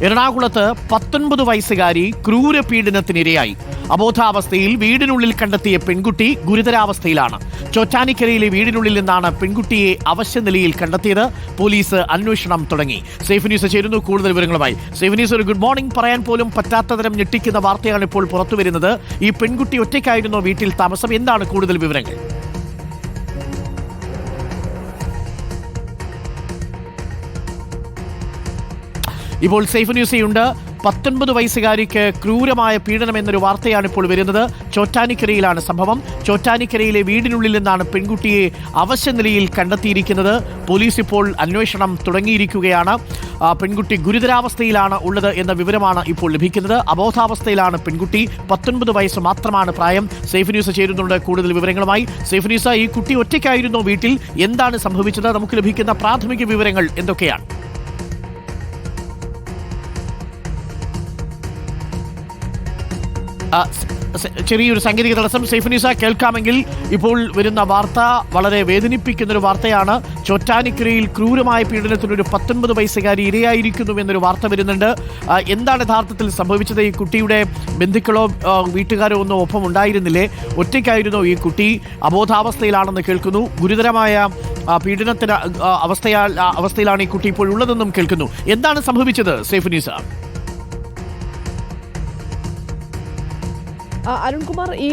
എറണാകുളത്ത് 19 വയസ്സുകാരി ക്രൂരപീഡനത്തിനിരയായി. അബോധാവസ്ഥയിൽ വീടിനുള്ളിൽ കണ്ടെത്തിയ പെൺകുട്ടി ഗുരുതരാവസ്ഥയിലാണ്. ചോറ്റാനിക്കരയിലെ വീടിനുള്ളിൽ നിന്നാണ് പെൺകുട്ടിയെ അവശ്യനിലയിൽ കണ്ടെത്തിയത്. പോലീസ് അന്വേഷണം തുടങ്ങി. സേഫ് ന്യൂസ് ചേരുന്നു കൂടുതൽ വിവരങ്ങളുമായി. സേഫ് ന്യൂസ്, ഒരു ഗുഡ് മോർണിംഗ് പറയാൻ പോലും പറ്റാത്തതരം ഞെട്ടിക്കുന്ന വാർത്തയാണ് ഇപ്പോൾ പുറത്തുവരുന്നത്. ഈ പെൺകുട്ടി ഒറ്റയ്ക്കായിരുന്നോ വീട്ടിൽ താമസം? എന്താണ് കൂടുതൽ വിവരങ്ങൾ? ഇപ്പോൾ സേഫ് ന്യൂസിയുണ്ട്. 19 വയസ്സുകാരിക്ക് ക്രൂരമായ പീഡനം എന്നൊരു വാർത്തയാണ് ഇപ്പോൾ വരുന്നത്. ചോറ്റാനിക്കരയിലാണ് സംഭവം. ചോറ്റാനിക്കരയിലെ വീടിനുള്ളിൽ നിന്നാണ് പെൺകുട്ടിയെ അവശ്യനിലയിൽ കണ്ടെത്തിയിരിക്കുന്നത്. പോലീസ് ഇപ്പോൾ അന്വേഷണം തുടങ്ങിയിരിക്കുകയാണ്. പെൺകുട്ടി ഗുരുതരാവസ്ഥയിലാണ് ഉള്ളത് എന്ന വിവരമാണ് ഇപ്പോൾ ലഭിക്കുന്നത്. അബോധാവസ്ഥയിലാണ് പെൺകുട്ടി. 19 വയസ്സ് മാത്രമാണ് പ്രായം. സേഫ് ന്യൂസ് ചേരുന്നുണ്ട് കൂടുതൽ വിവരങ്ങളുമായി. സേഫ് ന്യൂസ്, ഈ കുട്ടി ഒറ്റയ്ക്കായിരുന്നോ വീട്ടിൽ? എന്താണ് സംഭവിച്ചത്? നമുക്ക് ലഭിക്കുന്ന പ്രാഥമിക വിവരങ്ങൾ എന്തൊക്കെയാണ്? ചെറിയൊരു സാങ്കേതിക തടസ്സം. സേഫ് ന്യൂസ് കേൾക്കാമെങ്കിൽ. ഇപ്പോൾ വരുന്ന വാർത്ത വളരെ വേദനിപ്പിക്കുന്നൊരു വാർത്തയാണ്. ചോറ്റാനിക്കരയിൽ ക്രൂരമായ പീഡനത്തിനൊരു 19 വയസ്സുകാരി ഇരയായിരിക്കുന്നു എന്നൊരു വാർത്ത വരുന്നുണ്ട്. എന്താണ് യഥാർത്ഥത്തിൽ സംഭവിച്ചത്? ഈ കുട്ടിയുടെ ബന്ധുക്കളോ വീട്ടുകാരോ ഒന്നും ഒപ്പം ഉണ്ടായിരുന്നില്ലേ? ഒറ്റയ്ക്കായിരുന്നോ ഈ കുട്ടി? അബോധാവസ്ഥയിലാണെന്ന് കേൾക്കുന്നു. ഗുരുതരമായ പീഡനത്തിന് അവസ്ഥയിലാണ് ഈ കുട്ടി ഇപ്പോൾ ഉള്ളതെന്നും കേൾക്കുന്നു. എന്താണ് സംഭവിച്ചത് സേഫ് ന്യൂസ്? അരുൺകുമാർ, ഈ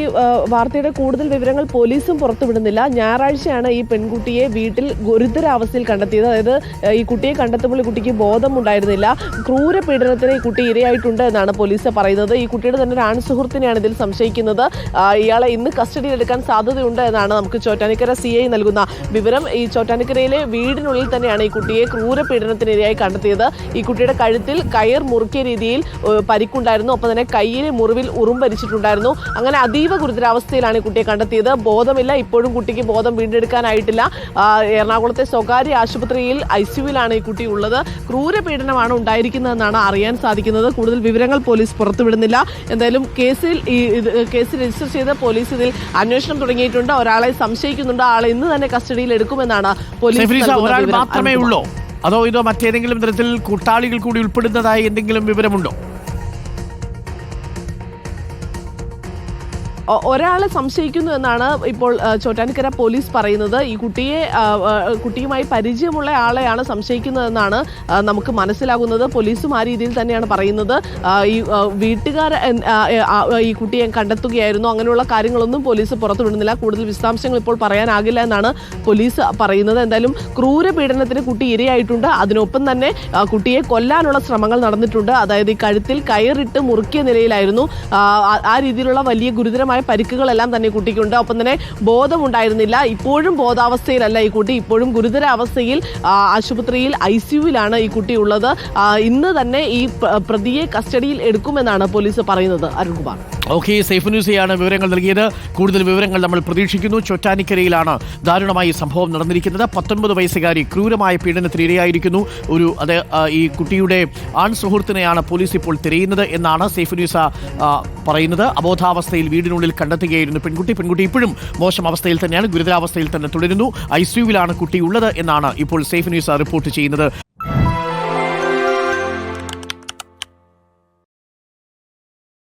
വാർത്തയുടെ കൂടുതൽ വിവരങ്ങൾ പോലീസും പുറത്തുവിടുന്നില്ല. ഞായറാഴ്ചയാണ് ഈ പെൺകുട്ടിയെ വീട്ടിൽ ഗുരുതരാവസ്ഥയിൽ കണ്ടെത്തിയത്. അതായത് ഈ കുട്ടിയെ കണ്ടെത്തുമ്പോൾ ഈ കുട്ടിക്ക് ബോധമുണ്ടായിരുന്നില്ല. ക്രൂരപീഡനത്തിന് ഈ കുട്ടി ഇരയായിട്ടുണ്ട് എന്നാണ് പോലീസ് പറയുന്നത്. ഈ കുട്ടിയുടെ തന്നെ ഒരു ആൺസുഹൃത്തിനെയാണ് ഇതിൽ സംശയിക്കുന്നത്. ഇയാളെ ഇന്ന് കസ്റ്റഡിയിലെടുക്കാൻ സാധ്യതയുണ്ട് എന്നാണ് നമുക്ക് ചോറ്റാനിക്കര CI നൽകുന്ന വിവരം. ഈ ചോറ്റാനിക്കരയിലെ വീടിനുള്ളിൽ തന്നെയാണ് ഈ കുട്ടിയെ ക്രൂരപീഡനത്തിന് ഇരയായി കണ്ടെത്തിയത്. ഈ കുട്ടിയുടെ കഴുത്തിൽ കയർ മുറുക്കിയ രീതിയിൽ പരിക്കുണ്ടായിരുന്നു. ഒപ്പം തന്നെ കയ്യിലെ മുറിവിൽ ഉറുമ്പരിച്ചിട്ടുണ്ടായിരുന്നു. അങ്ങനെ അതീവ ഗുരുതരാവസ്ഥയിലാണ് ഈ കുട്ടിയെ കണ്ടെത്തിയത്. ബോധമില്ല. ഇപ്പോഴും കുട്ടിക്ക് ബോധം വീണ്ടെടുക്കാനായിട്ടില്ല. എറണാകുളത്തെ സ്വകാര്യ ആശുപത്രിയിൽ ICUവിലാണ് ഈ കുട്ടി ഉള്ളത്. ക്രൂരപീഡനമാണ് ഉണ്ടായിരിക്കുന്നതെന്നാണ് അറിയാൻ സാധിക്കുന്നത്. കൂടുതൽ വിവരങ്ങൾ പോലീസ് പുറത്തുവിടുന്നില്ല. എന്തായാലും കേസ് രജിസ്റ്റർ ചെയ്ത് പോലീസ് ഇതിൽ അന്വേഷണം തുടങ്ങിയിട്ടുണ്ട്. ഒരാളെ സംശയിക്കുന്നുണ്ട്. ആളെ ഇന്ന് തന്നെ കസ്റ്റഡിയിൽ എടുക്കുമെന്നാണ് പോലീസ്. ഒരാൾ മാത്രമേ ഉള്ളൂ, അതോ ഇതോ മറ്റേതെങ്കിലും തരത്തിൽ കൂട്ടാളികൾ കൂടി ഉൾപ്പെടുന്നതായി എന്തെങ്കിലും വിവരമുണ്ടോ? ഒരാളെ സംശയിക്കുന്നു എന്നാണ് ഇപ്പോൾ ചോറ്റാനിക്കര പോലീസ് പറയുന്നത്. ഈ കുട്ടിയുമായി പരിചയമുള്ള ആളെയാണ് സംശയിക്കുന്നതെന്നാണ് നമുക്ക് മനസ്സിലാകുന്നത്. പോലീസും ആ രീതിയിൽ തന്നെയാണ് പറയുന്നത്. ഈ വീട്ടുകാർ ഈ കുട്ടിയെ കണ്ടെത്തുകയായിരുന്നു, അങ്ങനെയുള്ള കാര്യങ്ങളൊന്നും പോലീസ് പുറത്തുവിടുന്നില്ല. കൂടുതൽ വിശദാംശങ്ങൾ ഇപ്പോൾ പറയാനാകില്ല എന്നാണ് പോലീസ് പറയുന്നത്. എന്തായാലും ക്രൂരപീഡനത്തിന് കുട്ടി ഇരയായിട്ടുണ്ട്. അതിനൊപ്പം തന്നെ കുട്ടിയെ കൊല്ലാനുള്ള ശ്രമങ്ങൾ നടന്നിട്ടുണ്ട്. അതായത് ഈ കഴുത്തിൽ കയറിട്ട് മുറുക്കിയ നിലയിലായിരുന്നു. ആ രീതിയിലുള്ള വലിയ ഗുരുതരമായ പരിക്കുകളെല്ലാം തന്നെ കുട്ടിക്കുണ്ട്. ഒപ്പം തന്നെ ബോധമുണ്ടായിരുന്നില്ല. ഇപ്പോഴും ബോധാവസ്ഥയിലല്ല ഈ കുട്ടി. ഇപ്പോഴും ഗുരുതരാവസ്ഥയിൽ ആശുപത്രിയിൽ ICUവിലാണ് ഈ കുട്ടി ഉള്ളത്. ഇന്ന് തന്നെ ഈ പ്രതിയെ കസ്റ്റഡിയിൽ എടുക്കുമെന്നാണ് പോലീസ് പറയുന്നത്. അരുൺകുമാർ. ഓക്കെ, സേഫ് ന്യൂസിയാണ് വിവരങ്ങൾ നൽകിയത്. കൂടുതൽ വിവരങ്ങൾ നമ്മൾ പ്രതീക്ഷിക്കുന്നു. ചോറ്റാനിക്കരയിലാണ് ദാരുണമായി സംഭവം നടന്നിരിക്കുന്നത്. 19 വയസ്സുകാരി ക്രൂരമായ പീഡനത്തിന് ഇരയായിരിക്കുന്നു. ഈ കുട്ടിയുടെ ആൺ സുഹൃത്തിനെയാണ് പോലീസ് ഇപ്പോൾ തിരയുന്നത് എന്നാണ് സേഫ് ന്യൂസ് പറയുന്നത്. അബോധാവസ്ഥയിൽ വീടിനുള്ളിൽ കണ്ടെത്തുകയായിരുന്നു പെൺകുട്ടി ഇപ്പോഴും മോശം അവസ്ഥയിൽ തന്നെയാണ്, ഗുരുതരാവസ്ഥയിൽ തന്നെ തുടരുന്നു. ICUവിലാണ് കുട്ടി ഉള്ളത് എന്നാണ് ഇപ്പോൾ സേഫ് ന്യൂസ് റിപ്പോർട്ട് ചെയ്യുന്നത്.